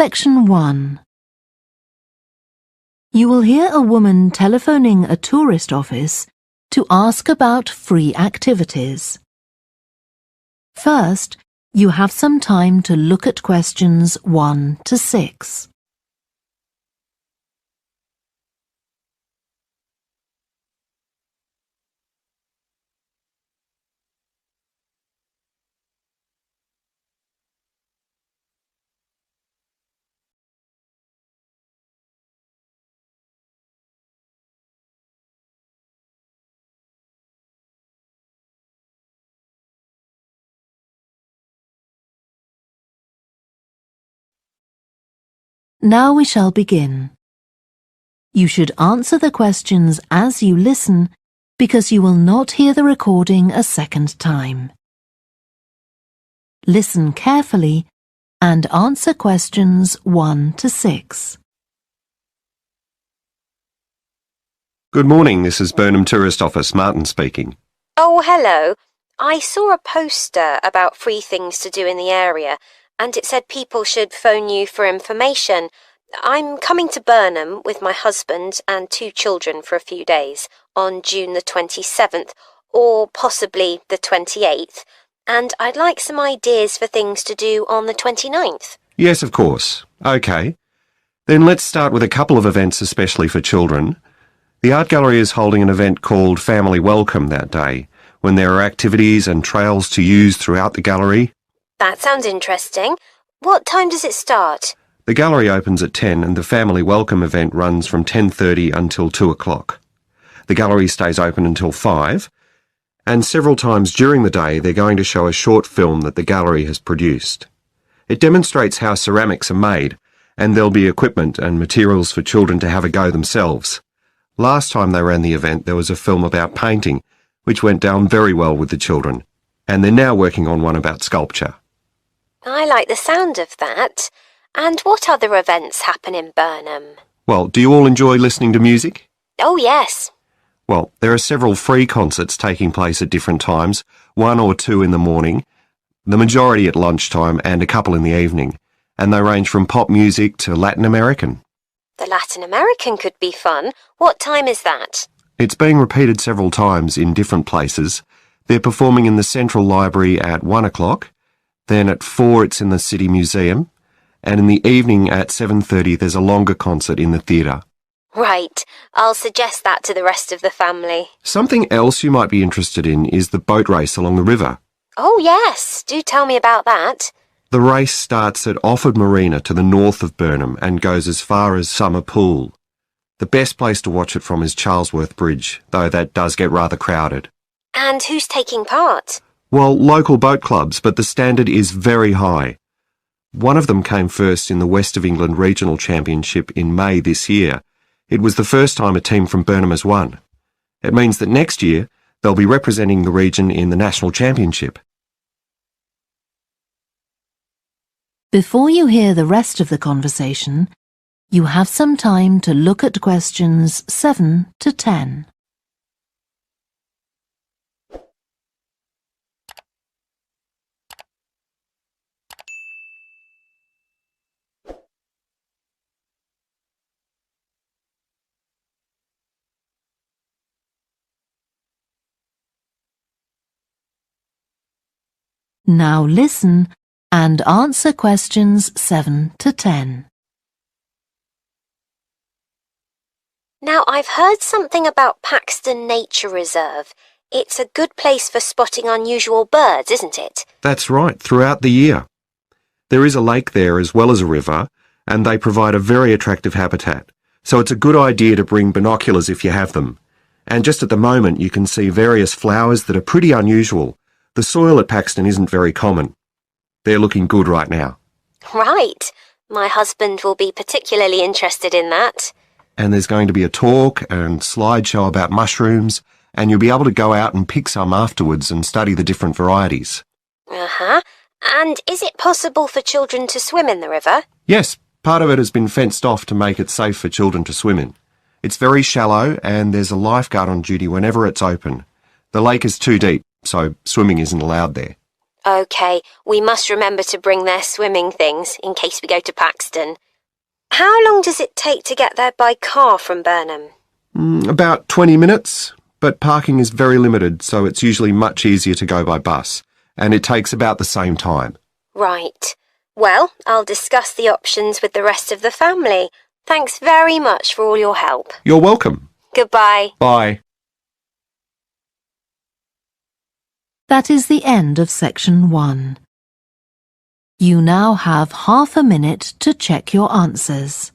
Section 1. You will hear a woman telephoning a tourist office to ask about free activities. First, you have some time to look at questions 1 to 6. Now we shall begin. You should answer the questions as you listen because you will not hear the recording a second time. Listen carefully and answer questions 1 to 6. Good morning, this is Burnham Tourist Office, Martin speaking. Oh, hello. I saw a poster about free things to do in the area, and it said people should phone you for information. I'm coming to Burnham with my husband and 2 children for a few days on June the 27th, or possibly the 28th, and I'd like some ideas for things to do on the 29th. Yes, of course. OK. Then let's start with a couple of events especially for children. The art gallery is holding an event called Family Welcome that day, when there are activities and trails to use throughout the gallery. That sounds interesting. What time does it start? The gallery opens at 10 and the Family Welcome event runs from 10:30 until 2 o'clock. The gallery stays open until 5, and several times during the day they're going to show a short film that the gallery has produced. It demonstrates how ceramics are made, and there'll be equipment and materials for children to have a go themselves. Last time they ran the event there was a film about painting, which went down very well with the children, and they're now working on one about sculpture. I like the sound of that. And what other events happen in Burnham? Well, do you all enjoy listening to music? Oh, yes. Well, there are several free concerts taking place at different times, 1 or 2 in the morning, the majority at lunchtime and a couple in the evening, and they range from pop music to Latin American. The Latin American could be fun. What time is that? It's being repeated several times in different places. They're performing in the Central Library at 1 o'clock, then at 4 it's in the City Museum, and in the evening at 7:30 there's a longer concert in the theatre. Right. I'll suggest that to the rest of the family. Something else you might be interested in is the boat race along the river. Oh, yes. Do tell me about that. The race starts at Offord Marina to the north of Burnham and goes as far as Summer Pool. The best place to watch it from is Charlesworth Bridge, though that does get rather crowded. And who's taking part? Well, local boat clubs, but the standard is very high. One of them came first in the West of England Regional Championship in May this year. It was the first time a team from Burnham has won. It means that next year they'll be representing the region in the National Championship. Before you hear the rest of the conversation, you have some time to look at questions 7 to 10. Now listen and answer questions 7 to 10. Now, I've heard something about Paxton Nature Reserve. It's a good place for spotting unusual birds, isn't it? That's right, throughout the year. There is a lake there as well as a river, and they provide a very attractive habitat, so it's a good idea to bring binoculars if you have them. And just at the moment you can see various flowers that are pretty unusual. The soil at Paxton isn't very common. They're looking good right now. Right. My husband will be particularly interested in that. And there's going to be a talk and slideshow about mushrooms, and you'll be able to go out and pick some afterwards and study the different varieties. Uh-huh. And is it possible for children to swim in the river? Yes, part of it has been fenced off to make it safe for children to swim in. It's very shallow and there's a lifeguard on duty whenever it's open. The lake is too deep, so swimming isn't allowed there. OK, we must remember to bring their swimming things in case we go to Paxton. How long does it take to get there by car from Burnham? About 20 minutes, but parking is very limited, so it's usually much easier to go by bus, and it takes about the same time. Right. Well, I'll discuss the options with the rest of the family. Thanks very much for all your help. You're welcome. Goodbye. Bye. That is the end of section 1. You now have half a minute to check your answers.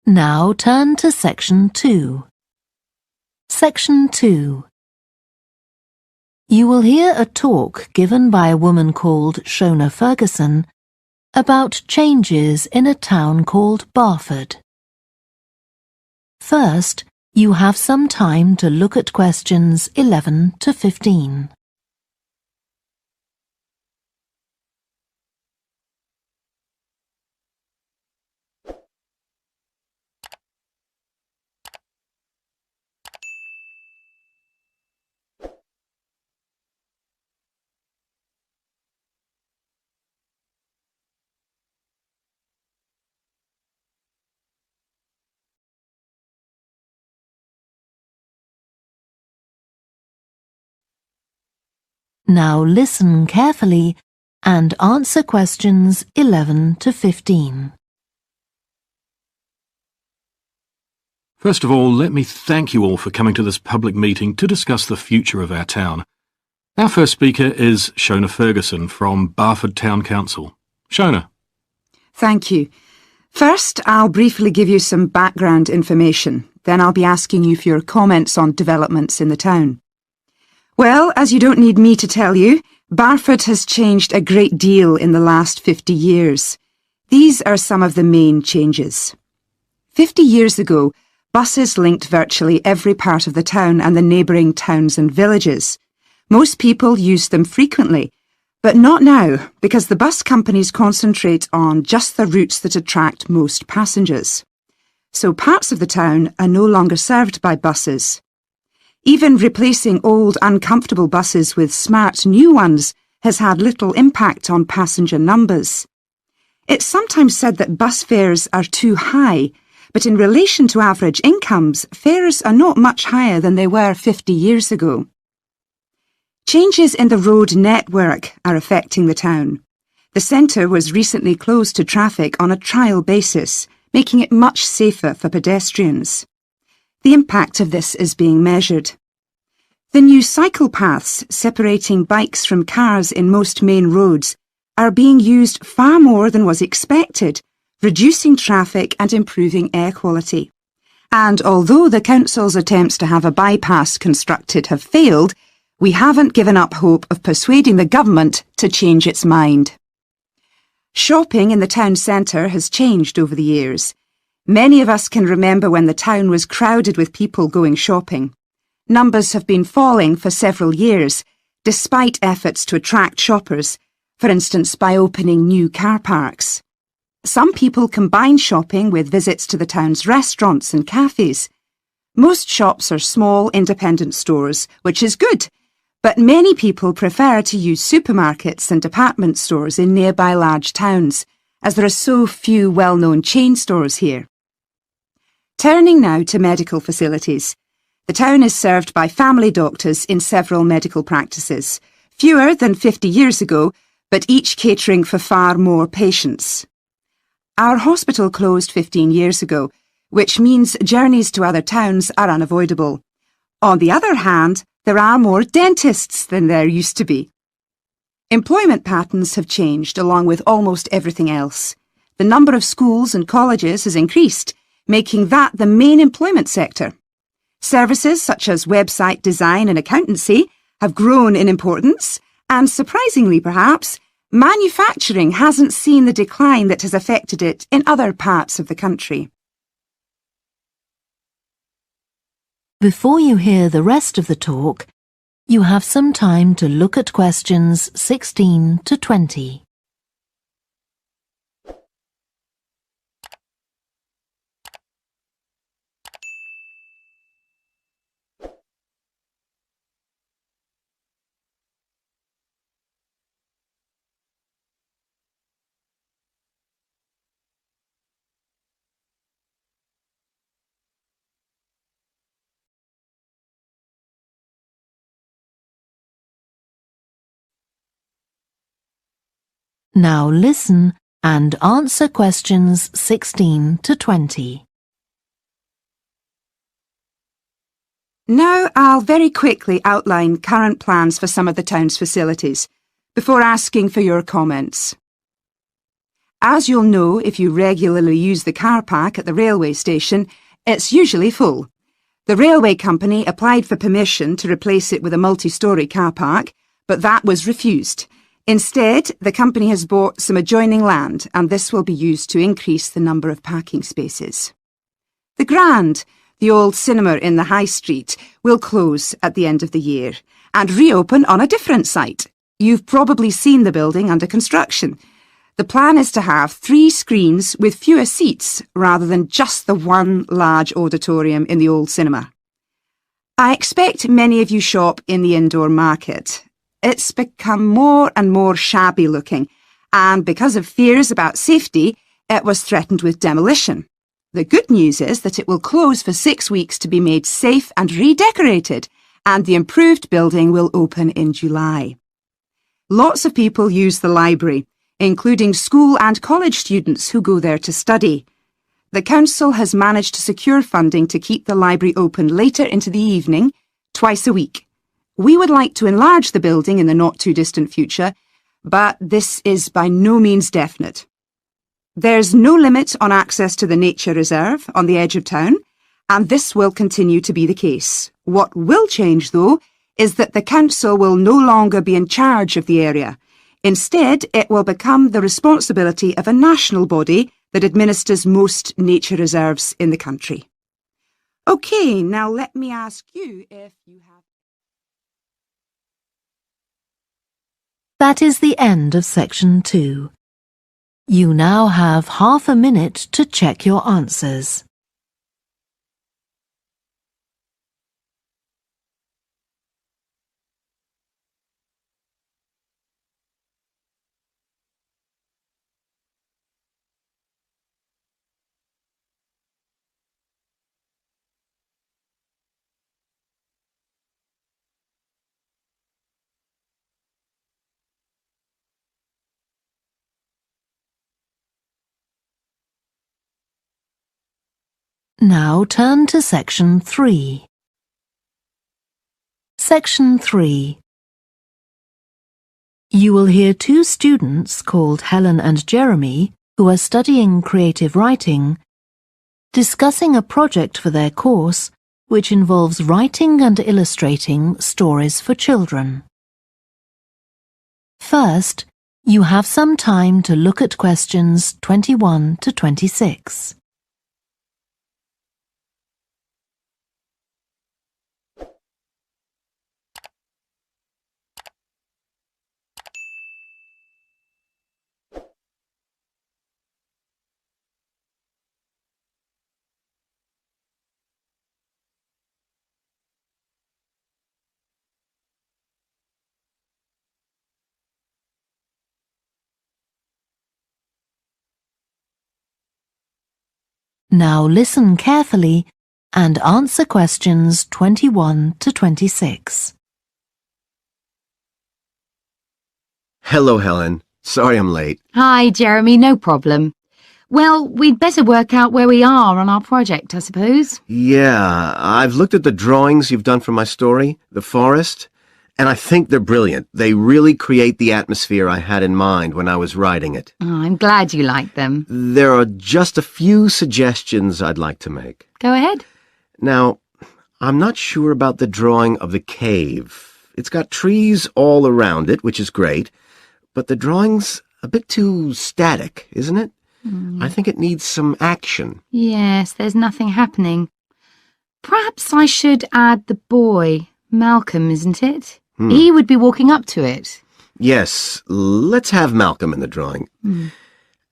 Now turn to section 2. Section 2. You will hear a talk given by a woman called Shona Ferguson about changes in a town called Barford. First, you have some time to look at questions 11 to 15. Now listen carefully and answer questions 11 to 15. First of all, let me thank you all for coming to this public meeting to discuss the future of our town. Our first speaker is Shona Ferguson from Barford Town Council. Shona. Thank you. First, I'll briefly give you some background information. Then I'll be asking you for your comments on developments in the town. Well, as you don't need me to tell you, Barford has changed a great deal in the last 50 years. These are some of the main changes. 50 years ago, buses linked virtually every part of the town and the neighbouring towns and villages. Most people used them frequently, but not now, because the bus companies concentrate on just the routes that attract most passengers. So parts of the town are no longer served by buses. Even replacing old, uncomfortable buses with smart new ones has had little impact on passenger numbers. It's sometimes said that bus fares are too high, but in relation to average incomes, fares are not much higher than they were 50 years ago. Changes in the road network are affecting the town. The centre was recently closed to traffic on a trial basis, making it much safer for pedestrians. The impact of this is being measured. The new cycle paths separating bikes from cars in most main roads are being used far more than was expected, reducing traffic and improving air quality. And although the council's attempts to have a bypass constructed have failed, we haven't given up hope of persuading the government to change its mind. Shopping in the town centre has changed over the years. Many of us can remember when the town was crowded with people going shopping. Numbers have been falling for several years, despite efforts to attract shoppers, for instance by opening new car parks. Some people combine shopping with visits to the town's restaurants and cafes. Most shops are small independent stores, which is good, but many people prefer to use supermarkets and department stores in nearby large towns, as there are so few well-known chain stores here. Turning now to medical facilities. The town is served by family doctors in several medical practices, fewer than 50 years ago, but each catering for far more patients. Our hospital closed 15 years ago, which means journeys to other towns are unavoidable. On the other hand, there are more dentists than there used to be. Employment patterns have changed along with almost everything else. The number of schools and colleges has increased, making that the main employment sector. Services such as website design and accountancy have grown in importance, And surprisingly perhaps, manufacturing hasn't seen the decline that has affected it in other parts of the country. Before you hear the rest of the talk, you have some time to look at questions 16 to 20. Now listen and answer questions 16 to 20. Now I'll very quickly outline current plans for some of the town's facilities, before asking for your comments. As you'll know if you regularly use the car park at the railway station, it's usually full. The railway company applied for permission to replace it with a multi-storey car park, but that was refused. Instead, the company has bought some adjoining land, and this will be used to increase the number of parking spaces. The Grand, the old cinema in the High Street, will close at the end of the year and reopen on a different site. You've probably seen the building under construction. The plan is to have 3 screens with fewer seats rather than just the one large auditorium in the old cinema. I expect many of you shop in the indoor market. It's become more and more shabby looking, and because of fears about safety, it was threatened with demolition. The good news is that it will close for 6 weeks to be made safe and redecorated, and the improved building will open in July. Lots of people use the library, including school and college students who go there to study. The council has managed to secure funding to keep the library open later into the evening, twice a week. We would like to enlarge the building in the not-too-distant future, but this is by no means definite. There's no limit on access to the nature reserve on the edge of town, and this will continue to be the case. What will change, though, is that the council will no longer be in charge of the area. Instead, it will become the responsibility of a national body that administers most nature reserves in the country. OK, now let me ask you if you have... That is the end of section 2. You now have half a minute to check your answers. Now turn to section 3. Section 3. You will hear 2 students called Helen and Jeremy, who are studying creative writing, discussing a project for their course which involves writing and illustrating stories for children. First, you have some time to look at questions 21 to 26. Now listen carefully and answer questions 21 to 26. Hello, Helen. Sorry I'm late. Hi, Jeremy, no problem. Well, we'd better work out where we are on our project, I suppose. Yeah, I've looked at the drawings you've done for my story, The Forest, and I think they're brilliant. They really create the atmosphere I had in mind when I was writing it. Oh, I'm glad you like them. There are just a few suggestions I'd like to make. Go ahead. Now, I'm not sure about the drawing of the cave. It's got trees all around it, which is great, but the drawing's a bit too static, isn't it? I think it needs some action. Yes, there's nothing happening. Perhaps I should add the boy, Malcolm, isn't it? He would be walking up to it. Yes, let's have Malcolm in the drawing.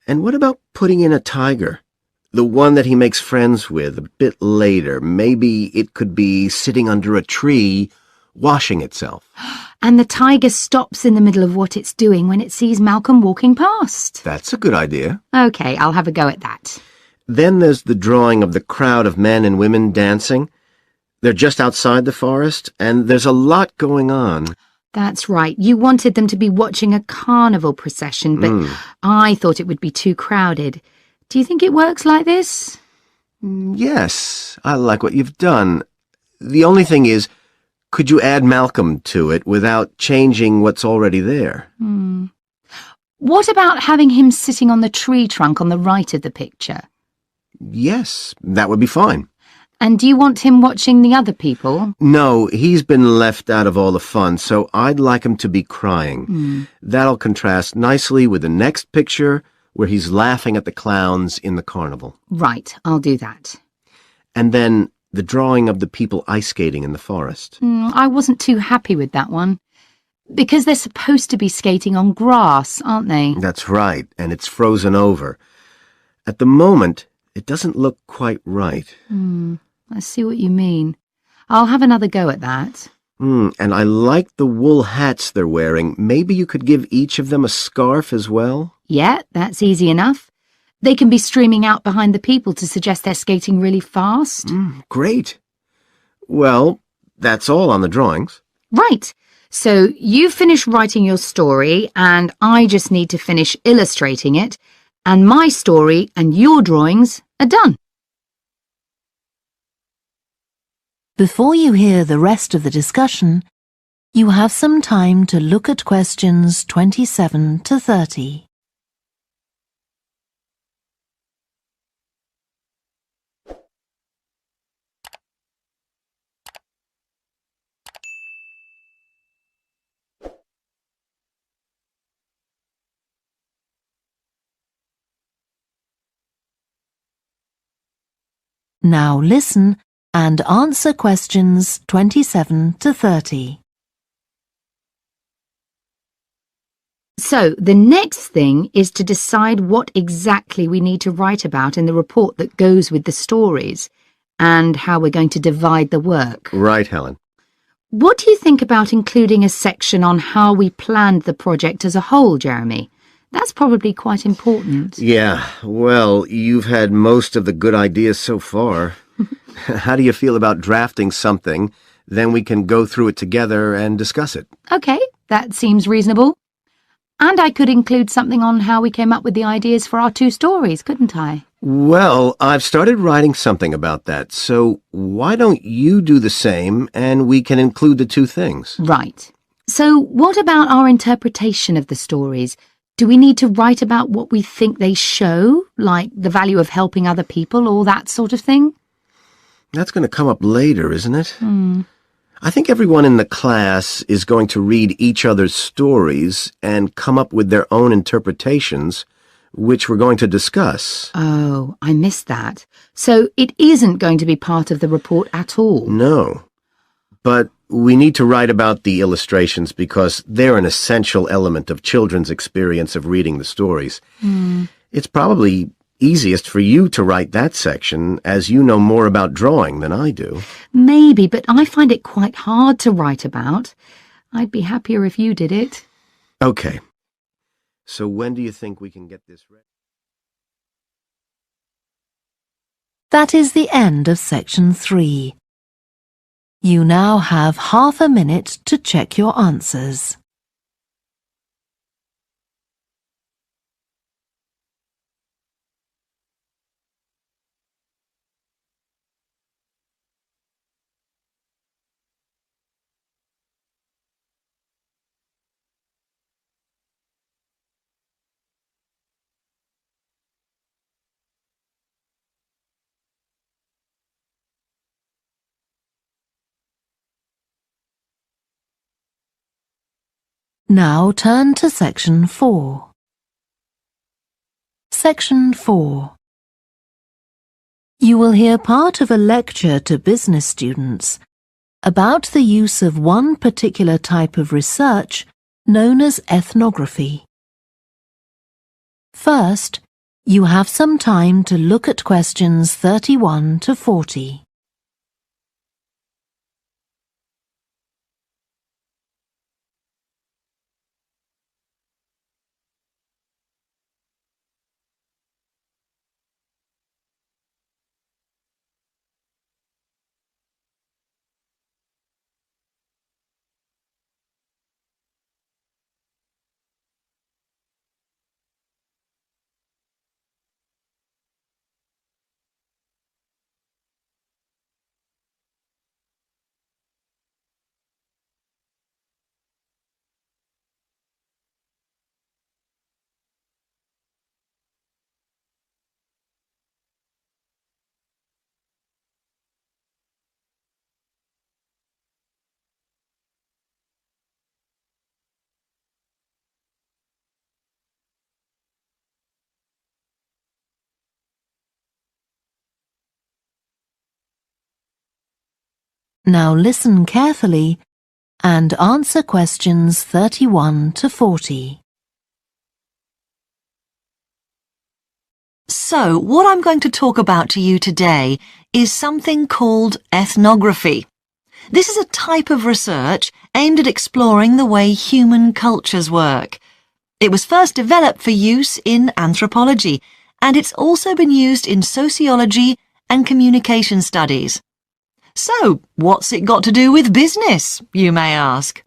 And what about putting in a tiger? The one that he makes friends with a bit later. Maybe it could be sitting under a tree, washing itself. And the tiger stops in the middle of what it's doing when it sees Malcolm walking past. That's a good idea. OK, I'll have a go at that. Then there's the drawing of the crowd of men and women dancing. They're just outside the forest, and there's a lot going on. That's right. You wanted them to be watching a carnival procession, but I thought it would be too crowded. Do you think it works like this? Yes, I like what you've done. The only thing is, could you add Malcolm to it without changing what's already there? What about having him sitting on the tree trunk on the right of the picture? Yes, that would be fine. And do you want him watching the other people? No, he's been left out of all the fun, so I'd like him to be crying. That'll contrast nicely with the next picture where he's laughing at the clowns in the carnival. Right, I'll do that. And then the drawing of the people ice skating in the forest. I wasn't too happy with that one. Because they're supposed to be skating on grass, aren't they? That's right, and it's frozen over. At the moment, it doesn't look quite right. I see what you mean. I'll have another go at that. And I like the wool hats they're wearing. Maybe you could give each of them a scarf as well? Yeah, that's easy enough. They can be streaming out behind the people to suggest they're skating really fast. Great. Well, that's all on the drawings. Right. So you finish writing your story and I just need to finish illustrating it, and my story and your drawings are done. Before you hear the rest of the discussion, you have some time to look at questions 27 to 30. Now listen and answer questions 27 to 30. So the next thing is to decide what exactly we need to write about in the report that goes with the stories and how we're going to divide the work. Right, Helen. What do you think about including a section on how we planned the project as a whole, Jeremy? That's probably quite important. Yeah, well, you've had most of the good ideas so far. How do you feel about drafting something? Then we can go through it together and discuss it. OK, that seems reasonable. And I could include something on how we came up with the ideas for our two stories, couldn't I? Well, I've started writing something about that, so why don't you do the same and we can include the two things? Right. So what about our interpretation of the stories? Do we need to write about what we think they show, like the value of helping other people or that sort of thing? That's going to come up later, isn't it? I think everyone in the class is going to read each other's stories and come up with their own interpretations, which we're going to discuss. Oh, I missed that. So it isn't going to be part of the report at all? No. But we need to write about the illustrations because they're an essential element of children's experience of reading the stories. It's probably easiest for you to write that section, as you know more about drawing than I do. Maybe, but I find it quite hard to write about. I'd be happier if you did it. Okay. So when do you think we can get this ready? That is the end of section 3. You now have half a minute to check your answers. Now turn to Section 4. Section 4. You will hear part of a lecture to business students about the use of one particular type of research known as ethnography. First, you have some time to look at questions 31 to 40. Now listen carefully and answer questions 31 to 40. So, what I'm going to talk about to you today is something called ethnography. This is a type of research aimed at exploring the way human cultures work. It was first developed for use in anthropology, and it's also been used in sociology and communication studies. So, what's it got to do with business, you may ask?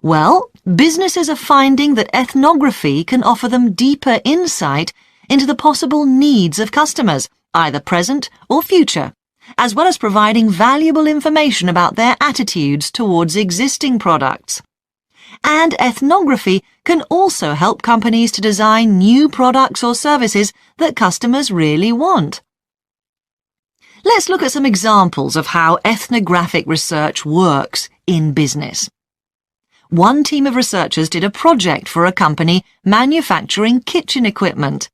Well, businesses are finding that ethnography can offer them deeper insight into the possible needs of customers, either present or future, as well as providing valuable information about their attitudes towards existing products. And ethnography can also help companies to design new products or services that customers really want. Let's look at some examples of how ethnographic research works in business. One team of researchers did a project for a company manufacturing kitchen equipment.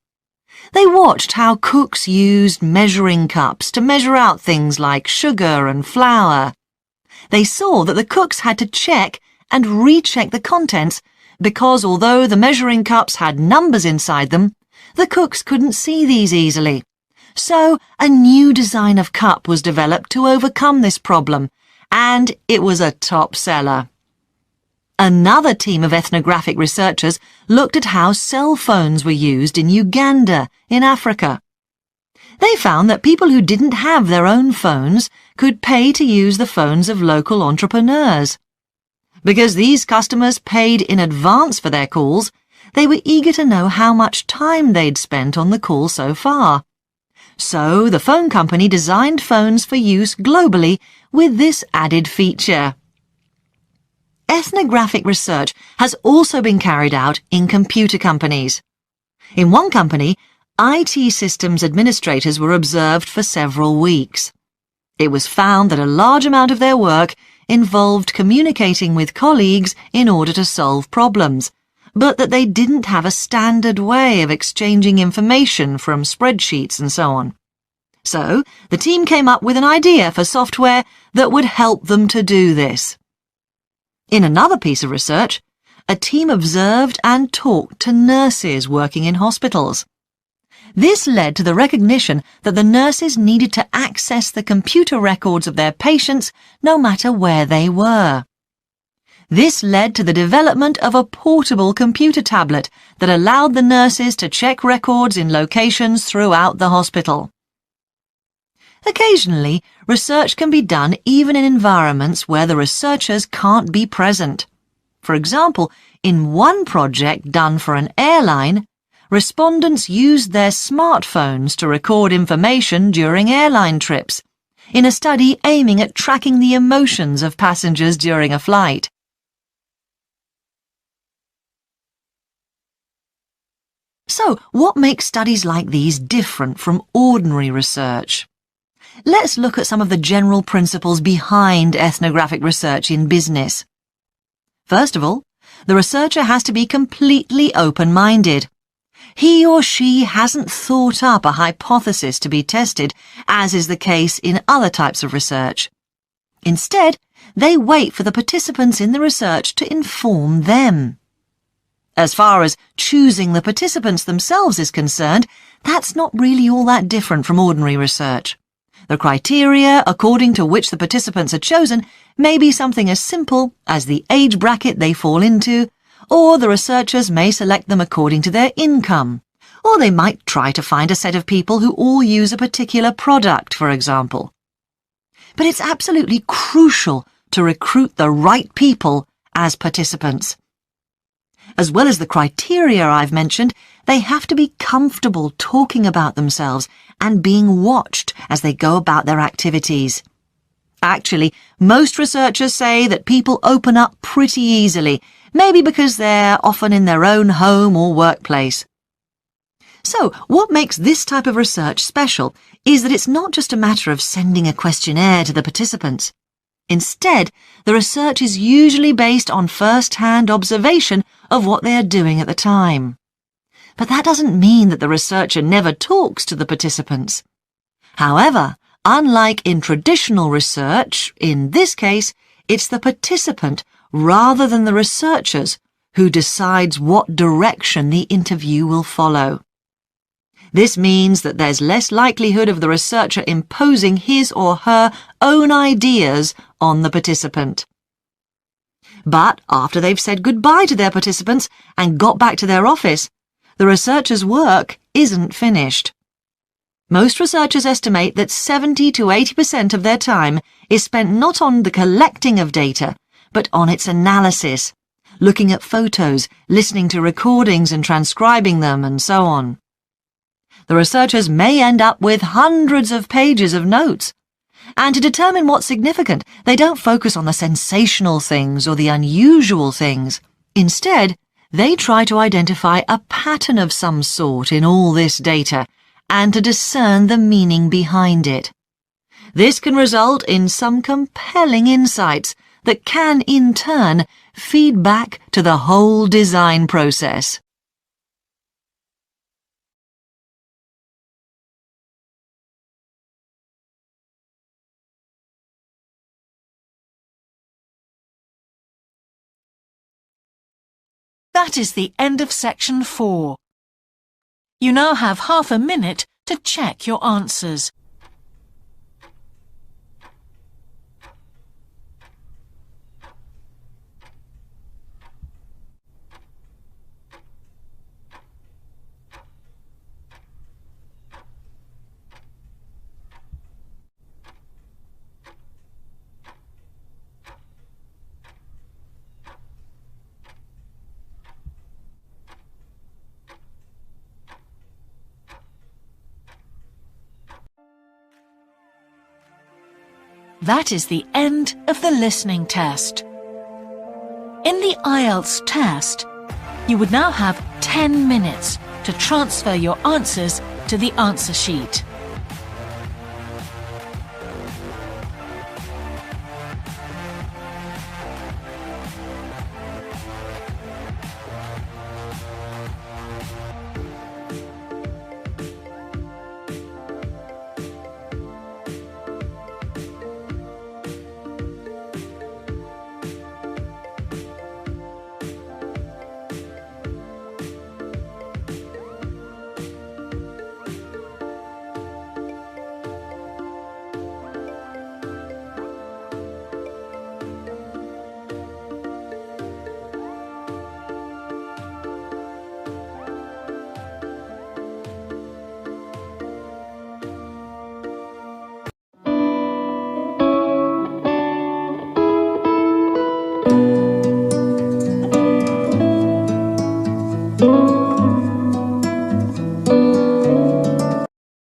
They watched how cooks used measuring cups to measure out things like sugar and flour. They saw that the cooks had to check and recheck the contents because although the measuring cups had numbers inside them, the cooks couldn't see these easily. So a new design of cup was developed to overcome this problem, and it was a top seller. Another team of ethnographic researchers looked at how cell phones were used in Uganda, in Africa. They found that people who didn't have their own phones could pay to use the phones of local entrepreneurs. Because these customers paid in advance for their calls, they were eager to know how much time they'd spent on the call so far. So the phone company designed phones for use globally with this added feature. Ethnographic research has also been carried out in computer companies. In one company, IT systems administrators were observed for several weeks. It was found that a large amount of their work involved communicating with colleagues in order to solve problems, but that they didn't have a standard way of exchanging information from spreadsheets and so on. So, the team came up with an idea for software that would help them to do this. In another piece of research, a team observed and talked to nurses working in hospitals. This led to the recognition that the nurses needed to access the computer records of their patients no matter where they were. This led to the development of a portable computer tablet that allowed the nurses to check records in locations throughout the hospital. Occasionally, research can be done even in environments where the researchers can't be present. For example, in one project done for an airline, respondents used their smartphones to record information during airline trips, in a study aiming at tracking the emotions of passengers during a flight. So, what makes studies like these different from ordinary research? Let's look at some of the general principles behind ethnographic research in business. First of all, The researcher has to be completely open-minded. He or she hasn't thought up a hypothesis to be tested, as is the case in other types of research. Instead, they wait for the participants in the research to inform them. As far as choosing the participants themselves is concerned, that's not really all that different from ordinary research. The criteria according to which the participants are chosen may be something as simple as the age bracket they fall into, or the researchers may select them according to their income, or they might try to find a set of people who all use a particular product, for example. But it's absolutely crucial to recruit the right people as participants. As well as the criteria I've mentioned, they have to be comfortable talking about themselves and being watched as they go about their activities. Actually, most researchers say that people open up pretty easily, maybe because they're often in their own home or workplace. So, what makes this type of research special is that it's not just a matter of sending a questionnaire to the participants. Instead, the research is usually based on first-hand observation of what they are doing at the time. But that doesn't mean that the researcher never talks to the participants. However, unlike in traditional research, in this case, it's the participant rather than the researchers who decides what direction the interview will follow. This means that there's less likelihood of the researcher imposing his or her own ideas on the participant. But after they've said goodbye to their participants and got back to their office, the researcher's work isn't finished. Most researchers estimate that 70 to 80% of their time is spent not on the collecting of data, but on its analysis, looking at photos, listening to recordings and transcribing them, and so on. The researchers may end up with hundreds of pages of notes. And to determine what's significant, they don't focus on the sensational things or the unusual things. Instead, they try to identify a pattern of some sort in all this data and to discern the meaning behind it. This can result in some compelling insights that can, in turn, feed back to the whole design process. That is the end of section 4. You now have half a minute to check your answers. That is the end of the listening test. In the IELTS test, you would now have 10 minutes to transfer your answers to the answer sheet.